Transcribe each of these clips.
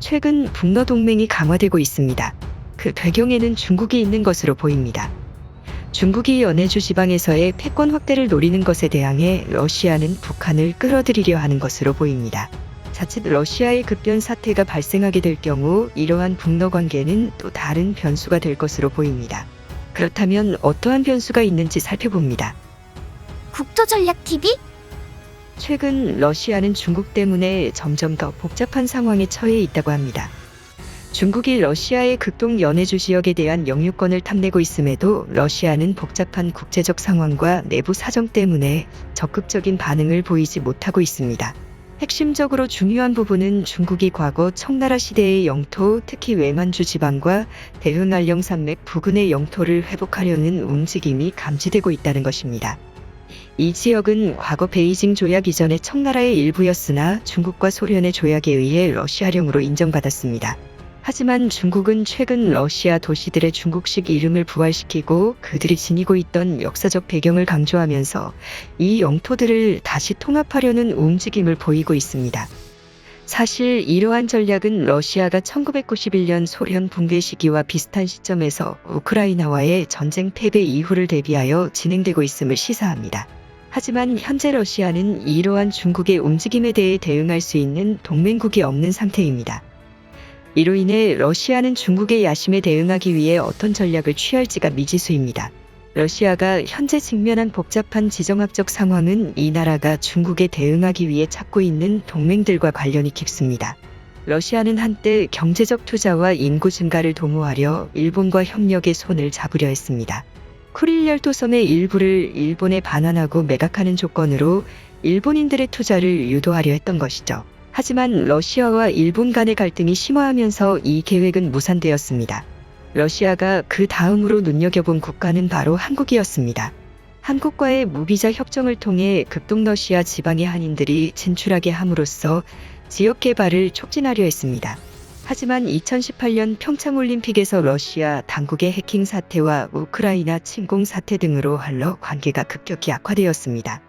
최근 북러 동맹이 강화되고 있습니다. 그 배경에는 중국이 있는 것으로 보입니다. 중국이 연해주 지방에서의 패권 확대를 노리는 것에 대항해 러시아는 북한을 끌어들이려 하는 것으로 보입니다. 자칫 러시아의 급변 사태가 발생하게 될 경우 이러한 북러 관계는 또 다른 변수가 될 것으로 보입니다. 그렇다면 어떠한 변수가 있는지 살펴봅니다. 국토전략TV? 최근 러시아는 중국 때문에 점점 더 복잡한 상황에 처해 있다고 합니다. 중국이 러시아의 극동 연해주 지역에 대한 영유권을 탐내고 있음에도 러시아는 복잡한 국제적 상황과 내부 사정 때문에 적극적인 반응을 보이지 못하고 있습니다. 핵심적으로 중요한 부분은 중국이 과거 청나라 시대의 영토, 특히 외만주 지방과 대흥알령 산맥 부근의 영토를 회복하려는 움직임이 감지되고 있다는 것입니다. 이 지역은 과거 베이징 조약 이전의 청나라의 일부였으나 중국과 소련의 조약에 의해 러시아령으로 인정받았습니다. 하지만 중국은 최근 러시아 도시들의 중국식 이름을 부활시키고 그들이 지니고 있던 역사적 배경을 강조하면서 이 영토들을 다시 통합하려는 움직임을 보이고 있습니다. 사실 이러한 전략은 러시아가 1991년 소련 붕괴 시기와 비슷한 시점에서 우크라이나와의 전쟁 패배 이후를 대비하여 진행되고 있음을 시사합니다. 하지만 현재 러시아는 이러한 중국의 움직임에 대해 대응할 수 있는 동맹국이 없는 상태입니다. 이로 인해 러시아는 중국의 야심에 대응하기 위해 어떤 전략을 취할지가 미지수입니다. 러시아가 현재 직면한 복잡한 지정학적 상황은 이 나라가 중국에 대응하기 위해 찾고 있는 동맹들과 관련이 깊습니다. 러시아는 한때 경제적 투자와 인구 증가를 도모하려 일본과 협력의 손을 잡으려 했습니다. 쿠릴 열도섬의 일부를 일본에 반환하고 매각하는 조건으로 일본인들의 투자를 유도하려 했던 것이죠. 하지만 러시아와 일본 간의 갈등이 심화하면서 이 계획은 무산되었습니다. 러시아가 그 다음으로 눈여겨본 국가는 바로 한국이었습니다. 한국과의 무비자 협정을 통해 극동러시아 지방의 한인들이 진출하게 함으로써 지역 개발을 촉진하려 했습니다. 하지만 2018년 평창올림픽에서 러시아 당국의 해킹 사태와 우크라이나 침공 사태 등으로 한러 관계가 급격히 악화되었습니다.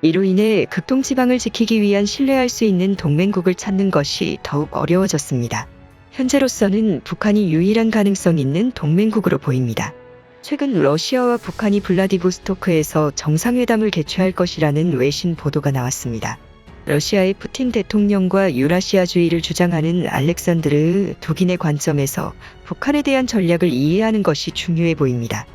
이로 인해 극동지방을 지키기 위한 신뢰할 수 있는 동맹국을 찾는 것이 더욱 어려워졌습니다. 현재로서는 북한이 유일한 가능성 있는 동맹국으로 보입니다. 최근 러시아와 북한이 블라디보스토크에서 정상회담을 개최할 것이라는 외신 보도가 나왔습니다. 러시아의 푸틴 대통령과 유라시아주의를 주장하는 알렉산드르 두긴의 관점에서 북한에 대한 전략을 이해하는 것이 중요해 보입니다.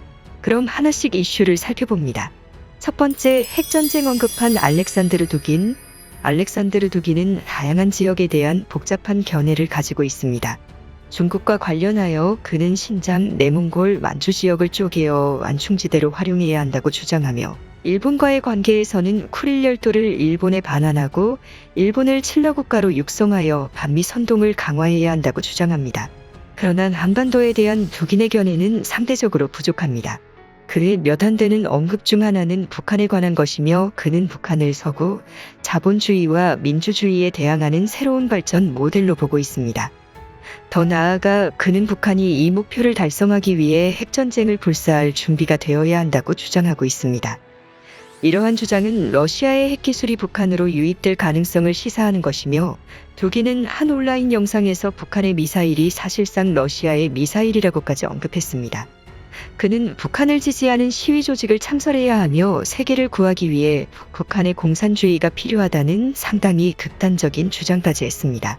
그럼 하나씩 이슈를 살펴봅니다. 첫 번째, 핵전쟁 언급한 알렉산드르 두긴. 알렉산드르 두긴은 다양한 지역에 대한 복잡한 견해를 가지고 있습니다. 중국과 관련하여 그는 신장, 내몽골, 만주 지역을 쪼개어 완충지대로 활용해야 한다고 주장하며 일본과의 관계에서는 쿠릴 열도를 일본에 반환하고 일본을 칠러 국가로 육성하여 반미 선동을 강화해야 한다고 주장합니다. 그러나 한반도에 대한 두긴의 견해는 상대적으로 부족합니다. 그의 몇 안 되는 언급 중 하나는 북한에 관한 것이며 그는 북한을 서구, 자본주의와 민주주의에 대항하는 새로운 발전 모델로 보고 있습니다. 더 나아가 그는 북한이 이 목표를 달성하기 위해 핵전쟁을 불사할 준비가 되어야 한다고 주장하고 있습니다. 이러한 주장은 러시아의 핵기술이 북한으로 유입될 가능성을 시사하는 것이며 두기는 한 온라인 영상에서 북한의 미사일이 사실상 러시아의 미사일이라고까지 언급했습니다. 그는 북한을 지지하는 시위 조직을 창설해야 하며 세계를 구하기 위해 북한의 공산주의가 필요하다는 상당히 극단적인 주장까지 했습니다.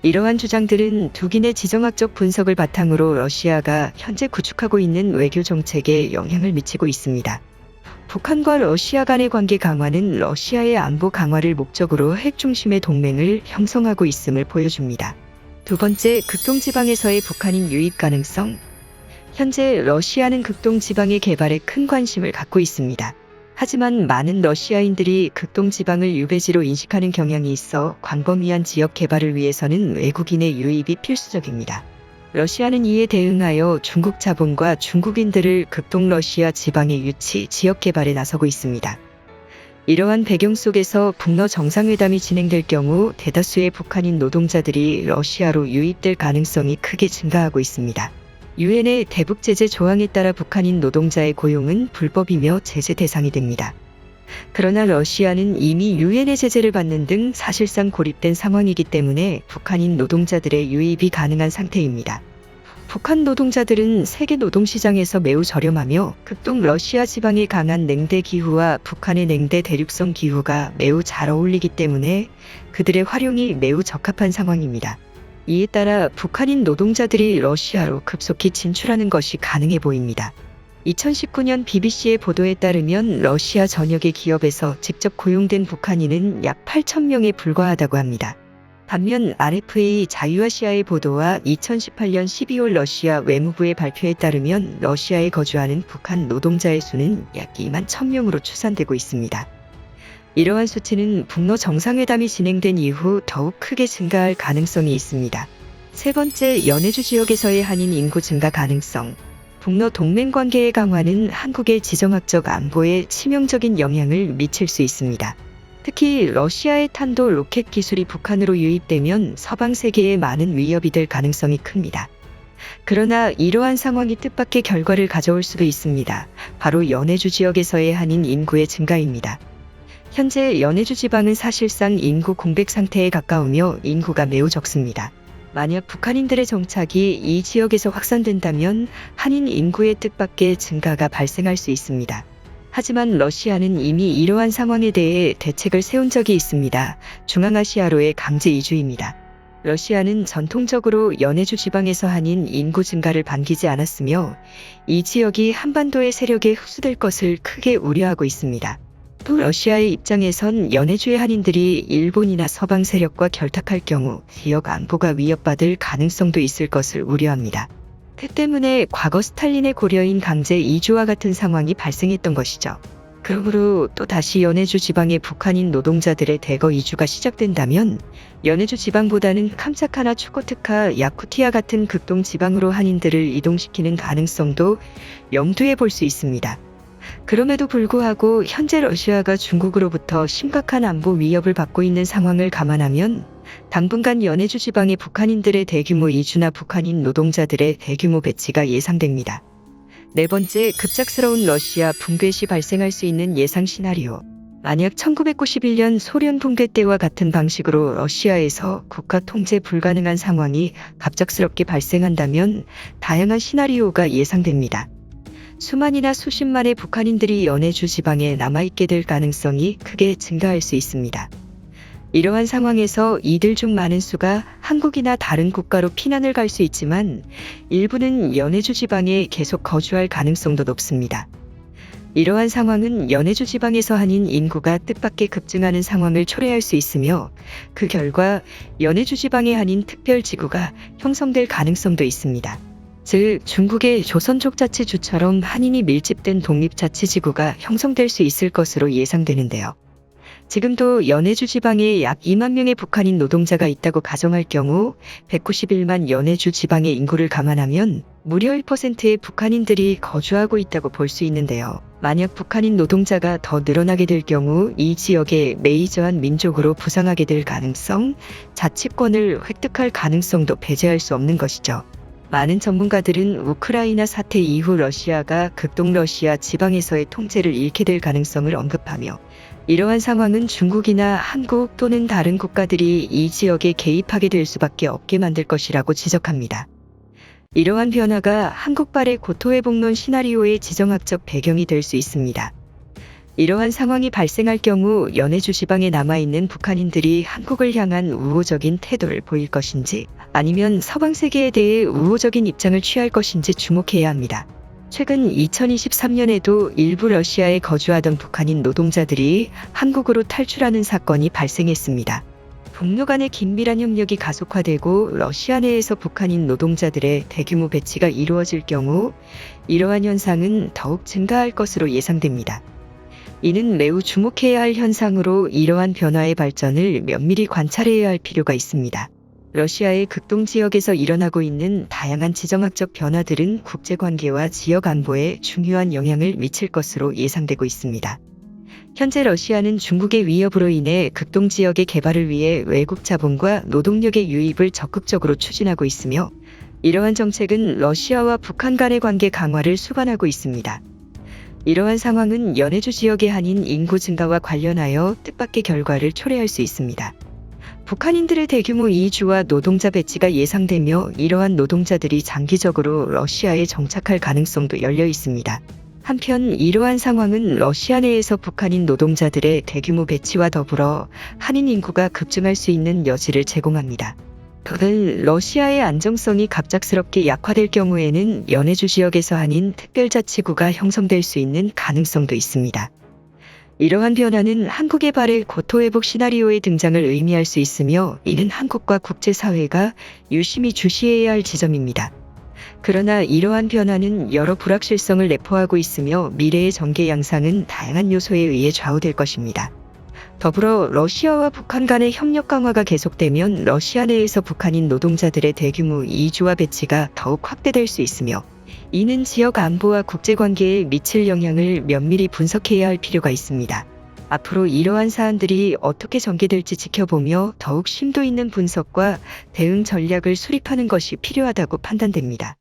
이러한 주장들은 두긴의 지정학적 분석을 바탕으로 러시아가 현재 구축하고 있는 외교 정책에 영향을 미치고 있습니다. 북한과 러시아 간의 관계 강화는 러시아의 안보 강화를 목적으로 핵 중심의 동맹을 형성하고 있음을 보여줍니다. 두 번째, 극동지방에서의 북한인 유입 가능성. 현재 러시아는 극동지방의 개발에 큰 관심을 갖고 있습니다. 하지만 많은 러시아인들이 극동지방을 유배지로 인식하는 경향이 있어 광범위한 지역 개발을 위해서는 외국인의 유입이 필수적입니다. 러시아는 이에 대응하여 중국 자본과 중국인들을 극동러시아 지방에 유치, 지역 개발에 나서고 있습니다. 이러한 배경 속에서 북러 정상회담이 진행될 경우 대다수의 북한인 노동자들이 러시아로 유입될 가능성이 크게 증가하고 있습니다. 유엔의 대북 제재 조항에 따라 북한인 노동자의 고용은 불법이며 제재 대상이 됩니다. 그러나 러시아는 이미 유엔의 제재를 받는 등 사실상 고립된 상황이기 때문에 북한인 노동자들의 유입이 가능한 상태입니다. 북한 노동자들은 세계 노동시장에서 매우 저렴하며 극동 러시아 지방의 강한 냉대 기후와 북한의 냉대 대륙성 기후가 매우 잘 어울리기 때문에 그들의 활용이 매우 적합한 상황입니다. 이에 따라 북한인 노동자들이 러시아로 급속히 진출하는 것이 가능해 보입니다. 2019년 BBC의 보도에 따르면 러시아 전역의 기업에서 직접 고용된 북한인은 약 8,000명에 불과하다고 합니다. 반면 RFA 자유아시아의 보도와 2018년 12월 러시아 외무부의 발표에 따르면 러시아에 거주하는 북한 노동자의 수는 약 2만 1,000명으로 추산되고 있습니다. 이러한 수치는 북러 정상회담이 진행된 이후 더욱 크게 증가할 가능성이 있습니다. 세 번째, 연해주 지역에서의 한인 인구 증가 가능성. 북러 동맹 관계의 강화는 한국의 지정학적 안보에 치명적인 영향을 미칠 수 있습니다. 특히 러시아의 탄도 로켓 기술이 북한으로 유입되면 서방 세계에 많은 위협이 될 가능성이 큽니다. 그러나 이러한 상황이 뜻밖의 결과를 가져올 수도 있습니다. 바로 연해주 지역에서의 한인 인구의 증가입니다. 현재 연해주 지방은 사실상 인구 공백 상태에 가까우며 인구가 매우 적습니다. 만약 북한인들의 정착이 이 지역에서 확산된다면 한인 인구의 뜻밖의 증가가 발생할 수 있습니다. 하지만 러시아는 이미 이러한 상황에 대해 대책을 세운 적이 있습니다. 중앙아시아로의 강제 이주입니다. 러시아는 전통적으로 연해주 지방에서 한인 인구 증가를 반기지 않았으며 이 지역이 한반도의 세력에 흡수될 것을 크게 우려하고 있습니다. 또 러시아의 입장에선 연해주의 한인들이 일본이나 서방 세력과 결탁할 경우 지역 안보가 위협받을 가능성도 있을 것을 우려합니다. 그 때문에 과거 스탈린의 고려인 강제 이주와 같은 상황이 발생했던 것이죠. 그러므로 또 다시 연해주 지방의 북한인 노동자들의 대거 이주가 시작된다면 연해주 지방보다는 캄차카나 추코트카, 야쿠티아 같은 극동 지방으로 한인들을 이동시키는 가능성도 염두에 볼 수 있습니다. 그럼에도 불구하고 현재 러시아가 중국으로부터 심각한 안보 위협을 받고 있는 상황을 감안하면 당분간 연해주 지방의 북한인들의 대규모 이주나 북한인 노동자들의 대규모 배치가 예상됩니다. 네 번째, 급작스러운 러시아 붕괴 시 발생할 수 있는 예상 시나리오. 만약 1991년 소련 붕괴 때와 같은 방식으로 러시아에서 국가 통제 불가능한 상황이 갑작스럽게 발생한다면 다양한 시나리오가 예상됩니다. 수만이나 수십만의 북한인들이 연해주 지방에 남아있게 될 가능성이 크게 증가할 수 있습니다. 이러한 상황에서 이들 중 많은 수가 한국이나 다른 국가로 피난을 갈 수 있지만 일부는 연해주 지방에 계속 거주할 가능성도 높습니다. 이러한 상황은 연해주 지방에서 한인 인구가 뜻밖의 급증하는 상황을 초래할 수 있으며 그 결과 연해주 지방의 한인 특별지구가 형성될 가능성도 있습니다. 즉 중국의 조선족자치주처럼 한인이 밀집된 독립자치지구가 형성될 수 있을 것으로 예상되는데요. 지금도 연해주 지방에 약 2만 명의 북한인 노동자가 있다고 가정할 경우 191만 연해주 지방의 인구를 감안하면 무려 1%의 북한인들이 거주하고 있다고 볼 수 있는데요. 만약 북한인 노동자가 더 늘어나게 될 경우 이 지역의 메이저한 민족으로 부상하게 될 가능성, 자치권을 획득할 가능성도 배제할 수 없는 것이죠. 많은 전문가들은 우크라이나 사태 이후 러시아가 극동 러시아 지방에서의 통제를 잃게 될 가능성을 언급하며 이러한 상황은 중국이나 한국 또는 다른 국가들이 이 지역에 개입하게 될 수밖에 없게 만들 것이라고 지적합니다. 이러한 변화가 한국발의 고토회복론 시나리오의 지정학적 배경이 될 수 있습니다. 이러한 상황이 발생할 경우 연해주 지방에 남아있는 북한인들이 한국을 향한 우호적인 태도를 보일 것인지 아니면 서방 세계에 대해 우호적인 입장을 취할 것인지 주목해야 합니다. 최근 2023년에도 일부 러시아에 거주하던 북한인 노동자들이 한국으로 탈출하는 사건이 발생했습니다. 북러 간의 긴밀한 협력이 가속화되고 러시아 내에서 북한인 노동자들의 대규모 배치가 이루어질 경우 이러한 현상은 더욱 증가할 것으로 예상됩니다. 이는 매우 주목해야 할 현상으로 이러한 변화의 발전을 면밀히 관찰해야 할 필요가 있습니다. 러시아의 극동 지역에서 일어나고 있는 다양한 지정학적 변화들은 국제관계와 지역 안보에 중요한 영향을 미칠 것으로 예상되고 있습니다. 현재 러시아는 중국의 위협으로 인해 극동 지역의 개발을 위해 외국 자본과 노동력의 유입을 적극적으로 추진하고 있으며 이러한 정책은 러시아와 북한 간의 관계 강화를 수반하고 있습니다. 이러한 상황은 연해주 지역의 한인 인구 증가와 관련하여 뜻밖의 결과를 초래할 수 있습니다. 북한인들의 대규모 이주와 노동자 배치가 예상되며 이러한 노동자들이 장기적으로 러시아에 정착할 가능성도 열려 있습니다. 한편 이러한 상황은 러시아 내에서 북한인 노동자들의 대규모 배치와 더불어 한인 인구가 급증할 수 있는 여지를 제공합니다. 또는 러시아의 안정성이 갑작스럽게 약화될 경우에는 연해주 지역에서 한인 특별자치구가 형성될 수 있는 가능성도 있습니다. 이러한 변화는 한국의 발해 고토회복 시나리오의 등장을 의미할 수 있으며 이는 한국과 국제사회가 유심히 주시해야 할 지점입니다. 그러나 이러한 변화는 여러 불확실성을 내포하고 있으며 미래의 전개 양상은 다양한 요소에 의해 좌우될 것입니다. 더불어 러시아와 북한 간의 협력 강화가 계속되면 러시아 내에서 북한인 노동자들의 대규모 이주와 배치가 더욱 확대될 수 있으며 이는 지역 안보와 국제관계에 미칠 영향을 면밀히 분석해야 할 필요가 있습니다. 앞으로 이러한 사안들이 어떻게 전개될지 지켜보며 더욱 심도 있는 분석과 대응 전략을 수립하는 것이 필요하다고 판단됩니다.